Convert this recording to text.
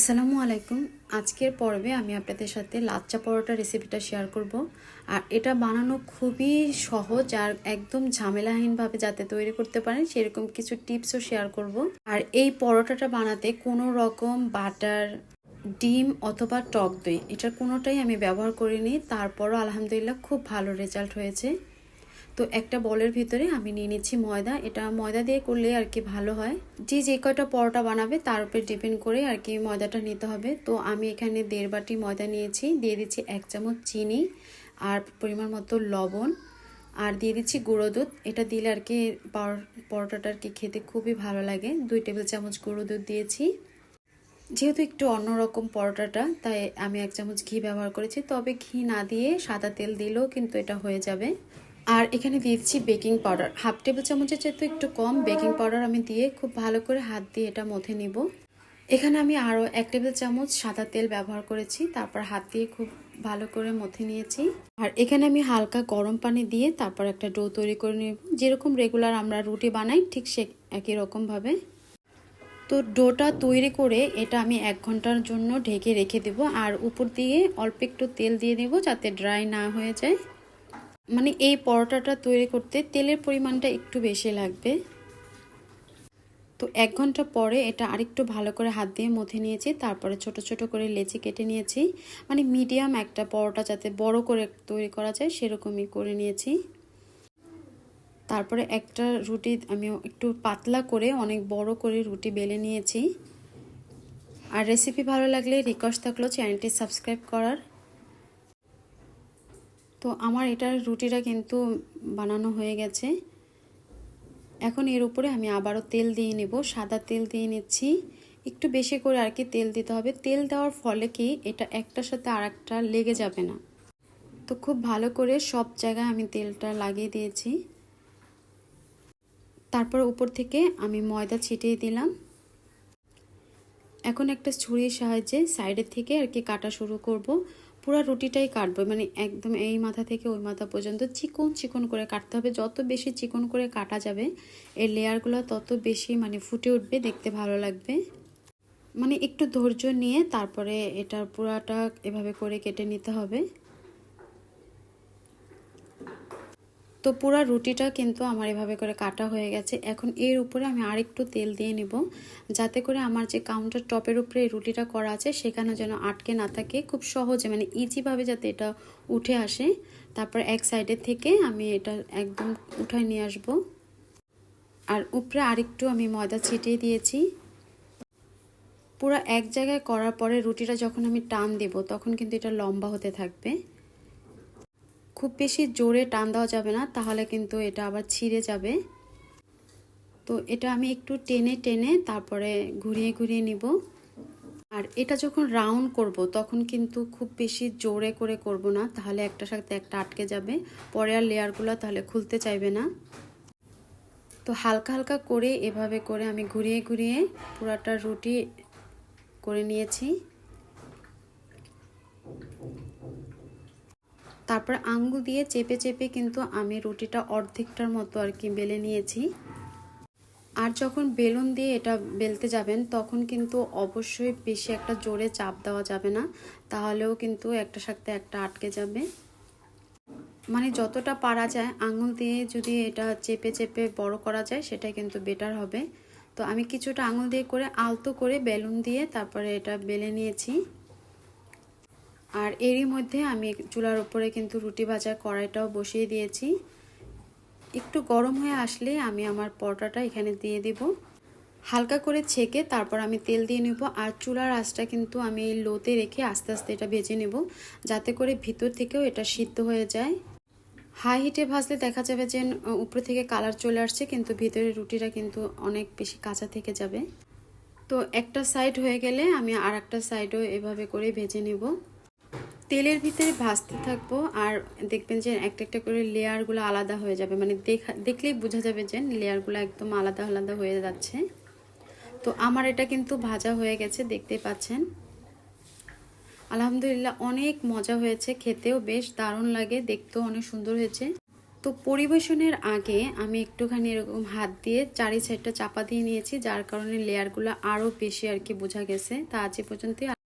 আসসালামু আলাইকুম। আজকের পর্বে আমি আপনাদের সাথে লাচ্চা পরোটা রেসিপিটা শেয়ার করব। আর এটা বানানো খুবই সহজ আর একদম ঝামেলাহীনভাবে যাতে তৈরি করতে পারেন সেরকম কিছু টিপসও শেয়ার করব। আর এই পরোটাটা বানাতে কোনো রকম বাটার, ডিম অথবা টক দই এটার কোনোটাই আমি ব্যবহার করিনি, তারপরও আলহামদুলিল্লাহ খুব ভালো রেজাল্ট হয়েছে। তো একটা বলের ভিতরে আমি নিয়ে নিচ্ছি ময়দা। এটা ময়দা দিয়ে করলে আর কি ভালো হয়, যে কয়টা পরোটা বানাবে তার উপরে ডিপেন্ড করে আর কি ময়দাটা নিতে হবে। তো আমি এখানে 1.5 বাটি ময়দা নিয়েছি, দিয়ে দিচ্ছি 1 চামচ চিনি আর পরিমাণ মতো লবণ, আর দিয়ে দিচ্ছি গুঁড়ো দুধ। এটা দিলে আর কি পরোটাটা আর কি খেতে খুবই ভালো লাগে। 2 টেবিল চামচ গুঁড়ো দুধ দিয়েছি। যেহেতু একটু অন্যরকম পরোটাটা, তাই আমি 1 চামচ ঘি ব্যবহার করেছি, তবে ঘি না দিয়ে সাদা তেল দিলেও কিন্তু এটা হয়ে যাবে। আর এখানে দিচ্ছি বেকিং পাউডার, 1/2 টেবিল চামচের চেয়ে একটু কম বেকিং পাউডার আমি দিয়ে খুব ভালো করে হাত দিয়ে এটা মথে নিব। এখানে আমি আরও 1 টেবিল চামচ সাদা তেল ব্যবহার করেছি, তারপর হাত দিয়ে খুব ভালো করে মথে নিয়েছি। আর এখানে আমি হালকা গরম পানি দিয়ে তারপর একটা ডো তৈরি করে নেব, যেরকম রেগুলার আমরা রুটি বানাই ঠিক সে একই রকমভাবে। তো ডোটা তৈরি করে এটা আমি 1 ঘন্টার জন্য ঢেকে রেখে দেব। আর উপর দিয়ে অল্প একটু তেল দিয়ে দেব যাতে ড্রাই না হয়ে যায়। মানে এই পরোটাটা তৈরি করতে তেলের পরিমাণটা একটু বেশি লাগবে। তো 1 ঘন্টা পরে এটা আরেকটু ভালো করে হাত দিয়ে মথে নিয়েছি, তারপরে ছোট ছোট করে লেচি কেটে নিয়েছি। মানে মিডিয়াম একটা পরোটা যাতে বড় করে তৈরি করা যায় সেরকমই করে নিয়েছি। তারপরে একটা রুটি আমি একটু পাতলা করে অনেক বড় করে রুটি বেলে নিয়েছি। আর রেসিপি ভালো লাগলে রিকোয়েস্ট থাকলো চ্যানেলটি সাবস্ক্রাইব করার। তো আমার এটার রুটিটা কিন্তু বানানো হয়ে গেছে। এখন এর উপরে আমি আবারও তেল দিয়ে নেব, সাদা তেল দিয়ে নিচ্ছি। একটু বেশি করে আর কি তেল দিতে হবে। তেল দেওয়ার ফলে কি এটা একটার সাথে আরেকটা লেগে যাবে না। তো খুব ভালো করে সব জায়গায় আমি তেলটা লাগিয়ে দিয়েছি। তারপর উপর থেকে আমি ময়দা ছিটিয়ে দিলাম। এখন একটা ছুরির সাহায্যে সাইডের থেকে আর কি কাটা শুরু করব। পুরো রুটিটাই কাটবো, মানে একদম এই মাথা থেকে ওই মাথা পর্যন্ত চিকন চিকন করে কাটতে হবে। যত বেশি চিকন করে কাটা যাবে এর লেয়ারগুলো তত বেশি মানে ফুটে উঠবে, দেখতে ভালো লাগবে। মানে একটু ধৈর্য নিয়ে তারপরে এটার পুরাটা এভাবে করে কেটে নিতে হবে। তো পুরো রুটিটা কিন্তু আমার এভাবে করে কাটা হয়ে গেছে। এখন এর উপরে আমি আরেকটু তেল দিয়ে নিব, যাতে করে আমার যে কাউন্টার টপের উপরে এই রুটিটা করা আছে সেখানে যেন আটকে না থাকে, খুব সহজে মানে ইজিভাবে যাতে এটা উঠে আসে। তারপর এক সাইডের থেকে আমি এটা একদম উঠায় নিয়ে আসব। আর উপরে আরেকটু আমি ময়দা ছিটিয়ে দিয়েছি। পুরো এক জায়গায় করার পরে রুটিটা যখন আমি টান দেব তখন কিন্তু এটা লম্বা হতে থাকবে। খুব বেশি জোরে টান দেওয়া যাবে না, তাহলে কিন্তু এটা আবার ছিঁড়ে যাবে। তো এটা আমি একটু টেনে টেনে তারপরে ঘুরিয়ে ঘুরিয়ে নিব। আর এটা যখন রাউন্ড করব তখন কিন্তু খুব বেশি জোরে করে করব না, তাহলে একটার সাথে একটা আটকে যাবে, পরে আর লেয়ারগুলো তাহলে খুলতে চাইবে না। তো হালকা হালকা করে এভাবে করে আমি ঘুরিয়ে ঘুরিয়ে পুরাটা রুটি করে নিয়েছি। তারপর আঙ্গুল দিয়ে চেপে চেপে কিন্তু আমি রুটিটা অর্ধেকটার মতো আর কি বেলে নিয়েছি। আর যখন বেলুন দিয়ে এটা বেলতে যাবেন তখন কিন্তু অবশ্যই বেশি একটা জোরে চাপ দেওয়া যাবে না, তাহলেও কিন্তু একটার সাথে একটা আটকে যাবে। মানে যতটা পারা যায় আঙুল দিয়ে যদি এটা চেপে চেপে বড় করা যায় সেটাই কিন্তু বেটার হবে। তো আমি কিছুটা আঙুল দিয়ে করে আলতো করে বেলুন দিয়ে তারপরে এটা বেলে নিয়েছি। আর এরই মধ্যে আমি চুলার উপরে কিন্তু রুটি ভাজার কড়াইটাও বসিয়ে দিয়েছি। একটু গরম হয়ে আসলে আমি আমার পরোটাটা এখানে দিয়ে দিব। হালকা করে ছেঁকে তারপর আমি তেল দিয়ে নেব। আর চুলার আঁচটা কিন্তু আমি লোতে রেখে আস্তে আস্তে এটা ভেজে নেব, যাতে করে ভিতর থেকেও এটা সিদ্ধ হয়ে যায়। হাই হিটে ভাজলে দেখা যাবে যে উপর থেকে কালার চলে আসছে, কিন্তু ভিতরে রুটিটা কিন্তু অনেক বেশি কাঁচা থেকে যাবে। তো একটা সাইড হয়ে গেলে আমি আর একটা সাইডও এভাবে করে ভেজে নেব। তেলের ভিতরে ভাজতে থাকবো আর দেখবেন যে একটা একটা করে লেয়ারগুলো আলাদা হয়ে যাবে, মানে দেখলেই বোঝা যাবে যে লেয়ারগুলো একদম আলাদা আলাদা হয়ে যাচ্ছে। তো আমার এটা কিন্তু ভাজা হয়ে গেছে, দেখতে পাচ্ছেন। আলহামদুলিল্লাহ অনেক মজা হয়েছে, খেতেও বেশ দারুণ লাগে, দেখতেও অনেক সুন্দর হয়েছে। তো পরিবেশনের আগে আমি একটুখানি এরকম হাত দিয়ে চারি সাইডটা চাপা দিয়ে নিয়েছি, যার কারণে লেয়ারগুলো আরও বেশি আর কি বোঝা গেছে। তা আজ পর্যন্ত।